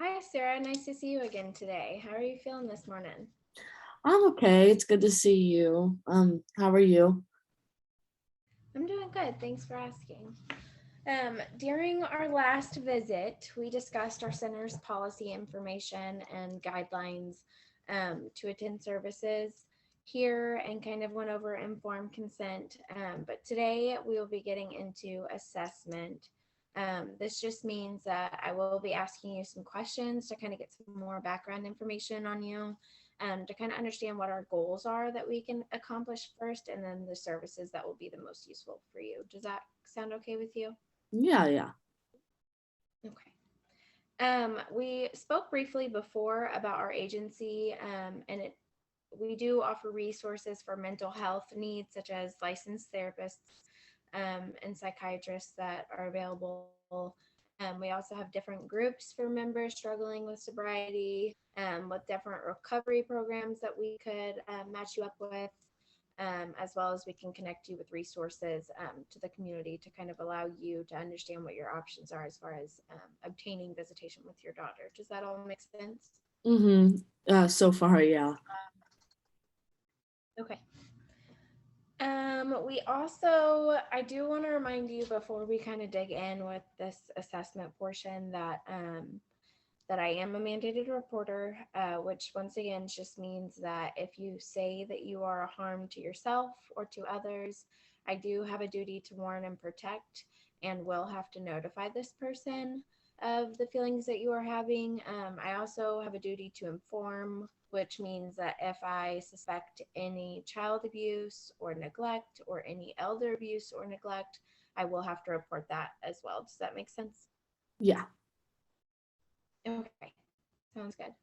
Hi, Sarah. Nice to see you again today. How are you feeling this morning? I'm okay. It's good to see you. How are you? I'm doing good. Thanks for asking. During our last visit, we discussed our center's policy information and guidelines to attend services here and kind of went over informed consent. But today we will be getting into assessment. This just means that I will be asking you some questions to kind of get some more background information on you, to kind of understand what our goals are that we can accomplish first, and then the services that will be the most useful for you. Does that sound okay with you? Yeah, yeah. Okay. We spoke briefly before about our agency, we do offer resources for mental health needs, such as licensed therapists and psychiatrists that are available. We also have different groups for members struggling with sobriety, with different recovery programs that we could match you up with. As well as we can connect you with resources to the community to kind of allow you to understand what your options are as far as obtaining visitation with your daughter. Does that all make sense? Mm-hmm. So far, yeah. Okay. We also, I do want to remind you before we kind of dig in with this assessment portion that I am a mandated reporter, which once again just means that if you say that you are a harm to yourself or to others, I do have a duty to warn and protect and will have to notify this person of the feelings that you are having. I also have a duty to inform, which means that if I suspect any child abuse or neglect or any elder abuse or neglect, I will have to report that as well. Does that make sense? Yeah. Okay, sounds good.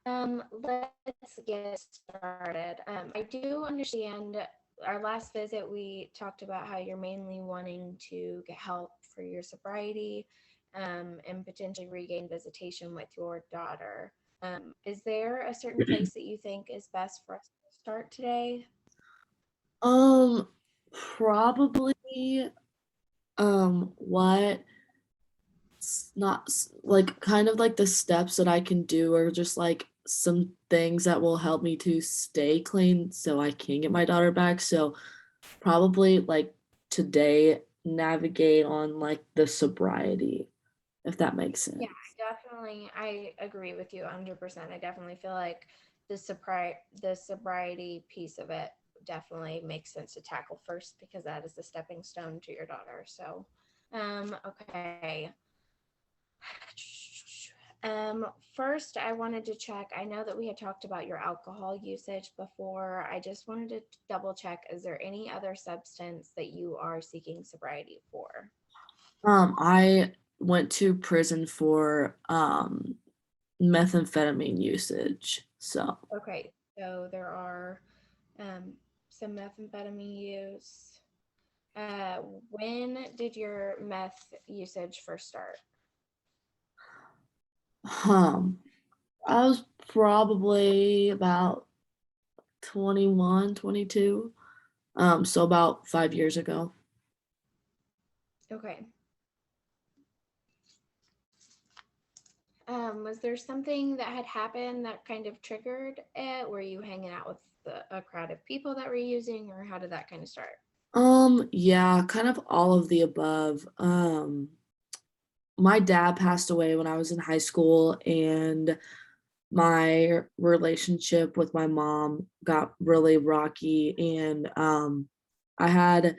Let's get started. I do understand our last visit, we talked about how you're mainly wanting to get help for your sobriety and potentially regain visitation with your daughter. Is there a certain place that you think is best for us to start today? Um, Probably, what not like kind of like the steps that I can do or just like some things that will help me to stay clean so I can get my daughter back. So probably like today navigate on like the sobriety, if that makes Yeah, sense. I agree with you 100%. I definitely feel like the sobriety piece of it definitely makes sense to tackle first because that is the stepping stone to your daughter. So, okay. Um, First, I wanted to check. I know that we had talked about your alcohol usage before. I just wanted to double check. Is there any other substance that you are seeking sobriety for? I went to prison for methamphetamine usage. So, Okay, so there are um, some methamphetamine use. Uh, when did your meth usage first start? um, I was probably about 21, 22. So about 5 years ago. Okay. Was there something that had happened that kind of triggered it? Were you hanging out with a crowd of people that were using, or how did that kind of start? Yeah, kind of all of the above. My dad passed away when I was in high school, and my relationship with my mom got really rocky, and I had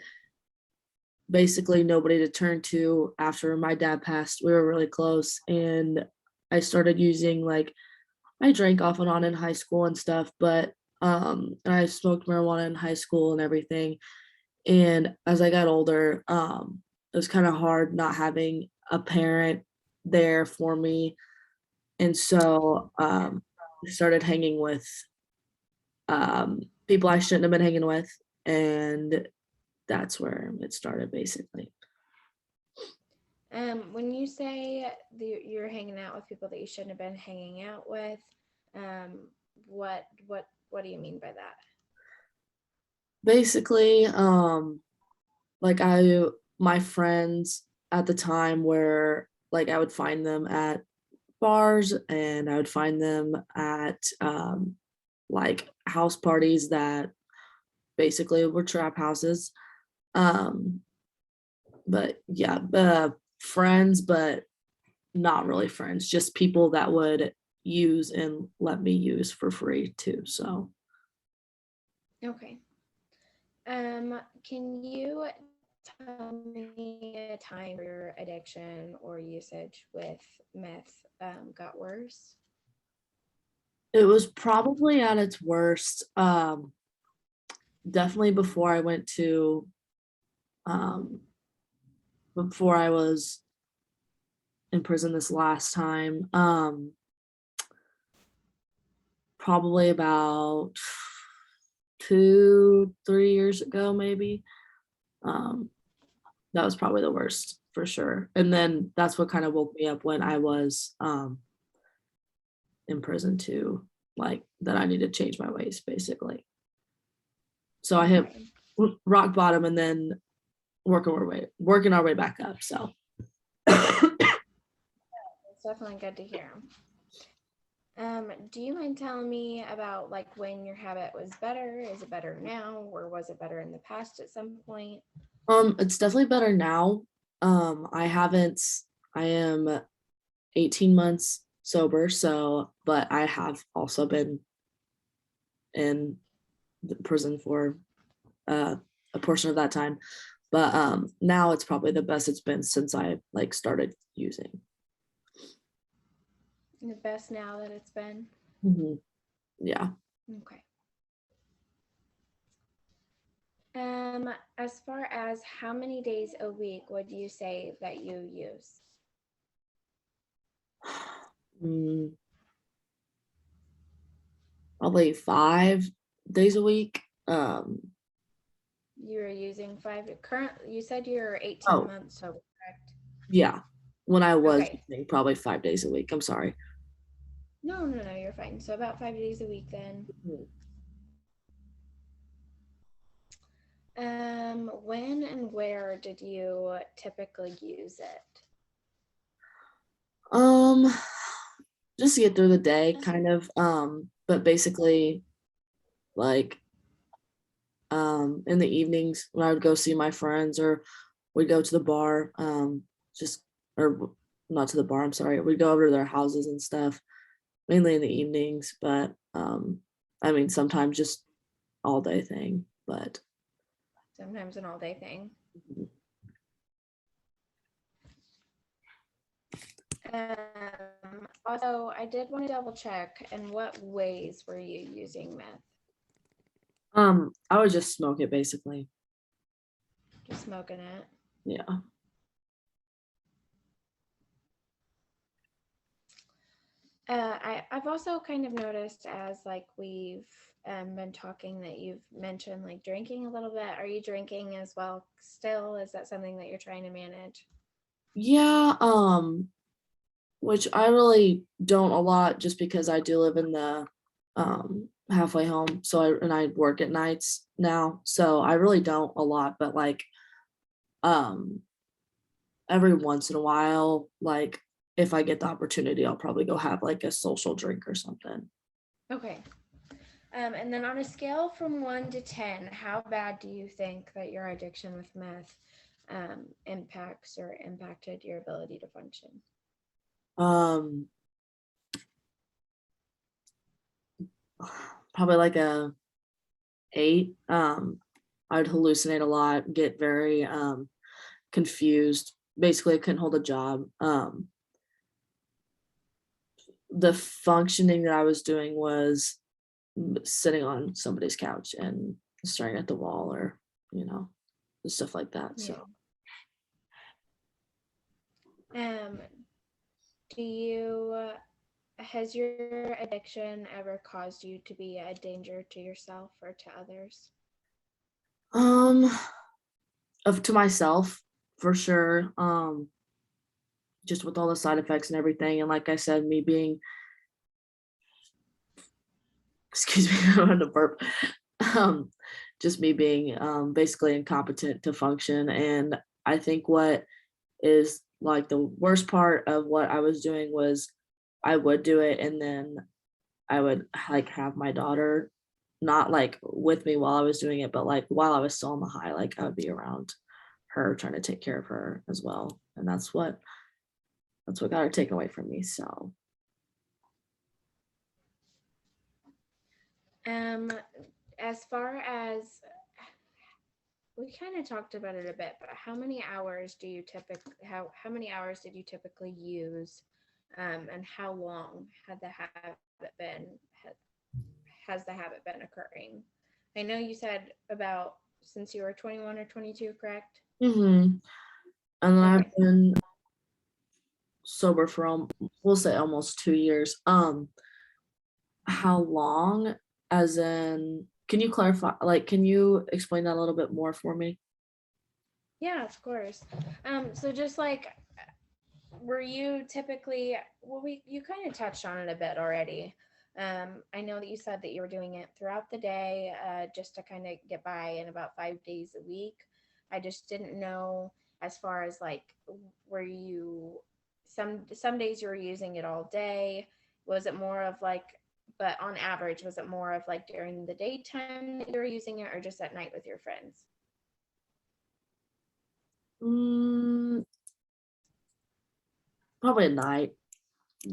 basically nobody to turn to after my dad passed. We were really close, and I started using like I drank off and on in high school and stuff, but and I smoked marijuana in high school and everything. And as I got older, it was kind of hard not having a parent there for me. And so I started hanging with people I shouldn't have been hanging with. And that's where it started basically. When you say you're hanging out with people that you shouldn't have been hanging out with, um, what do you mean by that? Basically, like my friends at the time were like I would find them at bars, and I would find them at like house parties that basically were trap houses. Um, but yeah, friends, but not really friends, just people that would use and let me use for free too. So Okay. Can you tell me a time where your addiction or usage with meth got worse? it was probably at its worst. Definitely um, before I was in prison this last time. Probably about 2, 3 years ago, maybe. Um, that was probably the worst for sure. And then that's what kind of woke me up when I was in prison too, like that I need to change my ways basically. So I hit Okay. rock bottom and then working our way back up. So It's definitely good to hear. Do you mind telling me about like when your habit was better? Is it better now, or was it better in the past at some point? it's definitely better now. I haven't I am 18 months sober, so but I have also been in the prison for uh, a portion of that time. But now it's probably the best it's been since I like started using. The best now that it's been? Mhm. Yeah. Okay. As far as how many days a week would you say that you use? Mm, probably 5 days a week. You're using you said you're 18 Oh, months sober, correct? yeah. When I was Okay. using, probably 5 days a week. I'm sorry. No, no, no, you're fine. So about 5 days a week then. Mhm. When and where did you typically use it? Um, just to get through the day, kind of. But basically, like in the evenings when I would go see my friends or we'd go to the bar, just or not to the bar, I'm sorry. We'd go over to their houses and stuff, mainly in the evenings, but I mean sometimes just all day thing. But Sometimes an all day thing. Also, I did want to double check. In what ways were you using meth? I would just smoke it basically. Just smoking it. Yeah. I've also kind of noticed as like we've been talking that you've mentioned like drinking a little bit. Are you drinking as well still? Is that something that you're trying to manage? Yeah, which I really don't a lot just because I do live in the halfway home. So I work at nights now. So I really don't a lot, but like um every once in a while, like if I get the opportunity, I'll probably go have like a social drink or something. Okay. And then on a scale from 1 to 10, how bad do you think that your addiction with meth impacts or impacted your ability to function? Um Probably like a 8. I'd hallucinate a lot, get very confused. Basically I couldn't hold a job. The functioning that I was doing was sitting on somebody's couch and staring at the wall or, you know, stuff like that. Yeah. So, Um, do you has your addiction ever caused you to be a danger to yourself or to others? um, of to myself for sure. Just with all the side effects and everything. And like I said, me being, excuse me, I'm gonna burp. Um, just me being basically incompetent to function. And I think what is like the worst part of what I was doing was I would do it, and then I would like have my daughter not like with me while I was doing it, but like while I was still on the high, like I would be around her trying to take care of her as well. And that's what got her taken away from me. So Um, as far as we kind of talked about it a bit, but how many hours do you typically how many hours did you typically use, and how long had the habit been has the habit been occurring? I know you said about since you were 21 or 22, correct? and then I've Okay. been sober for we'll say almost 2 years. How long? As in, can you clarify? Like, can you explain that a little bit more for me? Yeah, of course. So just like, were you typically, well, you kind of touched on it a bit already. I know that you said that you were doing it throughout the day, just to kind of get by in about 5 days a week. I just didn't know as far as like, were you some days you were using it all day? Was it more of like, but on average, was it more of like during the daytime that you were using it, or just at night with your friends? Mm, probably at night,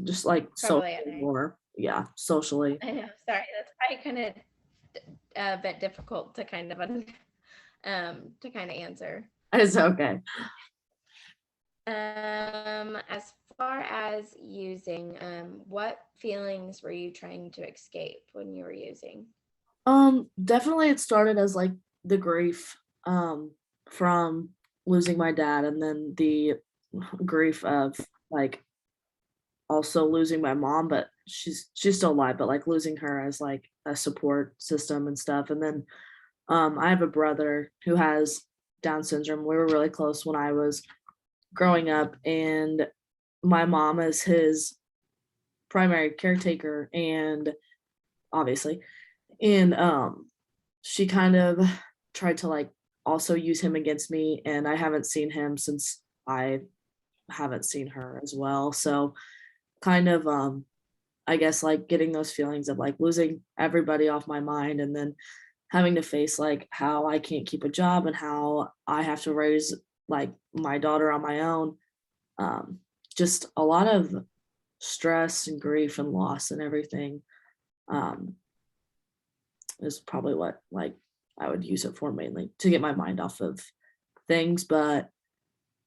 just like socially Probably at night. more. Yeah, socially. I know. Sorry, that's probably kind of a bit difficult to kind of to kind of answer. It's okay. As far as using, what feelings were you trying to escape when you were using? Definitely it started as like the grief from losing my dad, and then the grief of like also losing my mom, but she's still alive, but like losing her as like a support system and stuff. And then I have a brother who has Down syndrome. We were really close when I was growing up, and my mom is his primary caretaker, and obviously, and she kind of tried to like also use him against me, and I haven't seen him since I haven't seen her as well. So kind of I guess like getting those feelings of like losing everybody off my mind, and then having to face like how I can't keep a job and how I have to raise like my daughter on my own. Um, just a lot of stress and grief and loss and everything. Um, is probably what like I would use it for, mainly to get my mind off of things. But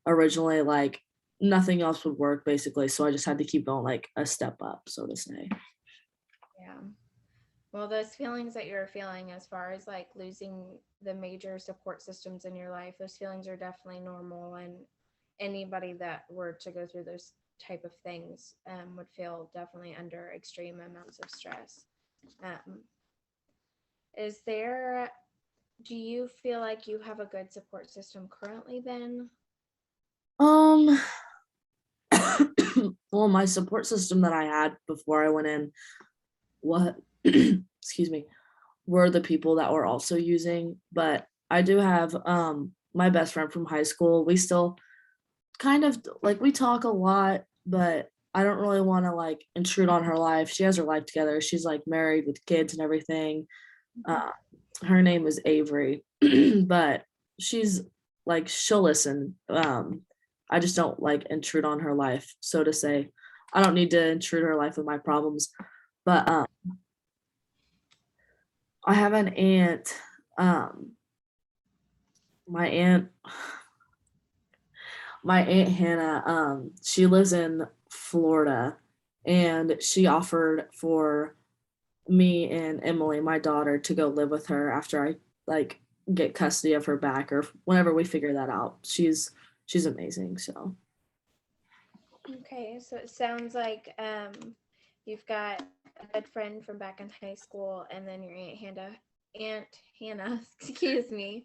originally, like nothing else would work basically. So I just had to keep going like a step up, so to say. Yeah. Well, those feelings that you're feeling as far as like losing the major support systems in your life, those feelings are definitely normal. And anybody that were to go through those type of things, would feel definitely under extreme amounts of stress. Um, is there, do you feel like you have a good support system currently then? Um, well, my support system that I had before I went in, what, excuse me, were the people that were also using. But I do have my best friend from high school. We still kind of like we talk a lot, but I don't really want to like intrude on her life. She has her life together. She's like married with kids and everything. Uh, her name is Avery, but she's like she'll listen. I just don't like intrude on her life, so to say. I don't need to intrude her life with my problems. But I have an aunt. Um, my aunt, my aunt Hannah. She lives in Florida, and she offered for me and Emily, my daughter, to go live with her after I like get custody of her back, or whenever we figure that out. She's amazing. So Okay, so it sounds like, you've got a good friend from back in high school, and then your Aunt Hannah, excuse me,